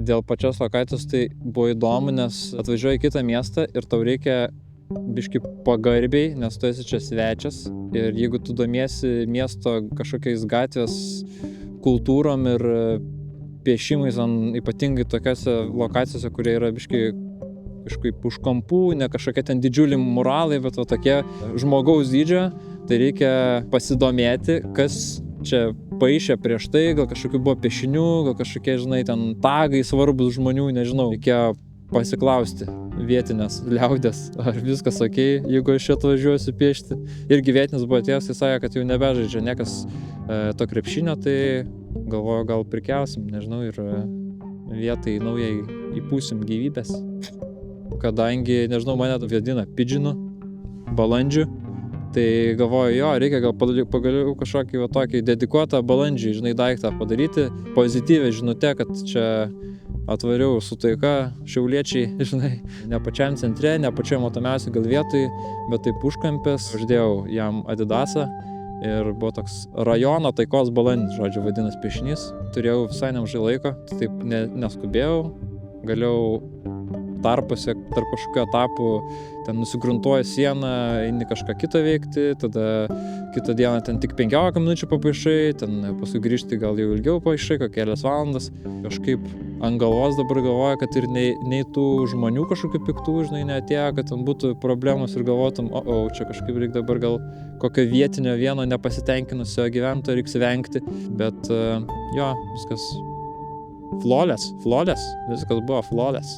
Dėl pačios lokacijos tai buvo įdomu, nes atvažiuoji į kitą miestą ir tau reikia biškį pagarbiai, nes tu esi čia svečias. Ir jeigu tu domiesi miesto kažkokiais gatvės kultūrom ir piešimais, ypatingai tokiose lokacijose, kurie yra biškį kažkaip už kampų, ne kažkokie ten didžiuliai muralai, bet tokie žmogaus dydžio, tai reikia pasidomėti, kas čia paišė prieš tai, gal kažkokių buvo piešinių, gal kažkokie, žinai, ten tagai svarbus žmonių, nežinau. Reikėjo pasiklausti vietinės liaudės, ar viskas okei, jeigu aš čia atvažiuosiu piešti. Irgi vietinis buvo atėjęs, jis sakė, kad jau nebežaidžia niekas to krepšinio, tai galvoju, gal prikelsim, nežinau, ir vietai naujai įpūsim gyvybės. Kadangi, nežinau, mane vadina pidžinu, balandžiu, tai galvoju, jo, reikia gal pagaliau kažkokį tokį dedikuotą balandžiui, žinai, daiktą padaryti, pozityvę žinutę, kad čia atvariau su taika, šiauliečiai, žinai, ne pačiam centre, ne pačiam matomiausiai gal vietoj, bet taip užkampės, uždėjau jam Adidasą ir buvo toks rajono taikos balandis, žodžiu, vadinas piešinys. Turėjau visai nemažai laiko, taip neskubėjau, galėjau tarpuose, tarp kažkokio etapų, ten nusigruntuoji sieną, eini kažką kitą veikti, tada kitą dieną ten tik 15 minučių papaišai, ten paskui grįžti gal jau ilgiau paišai, kelias valandas. Kažkaip ant galvos dabar galvoju, kad ir nei tų žmonių kažkokių piktų, žinai, neatėjo, kad ten būtų problemos ir galvotum, čia kažkaip reikia dabar gal kokio vietinio vieno nepasitenkinusio gyventojo reiks vengti, bet jo, viskas flawless, viskas buvo flawless.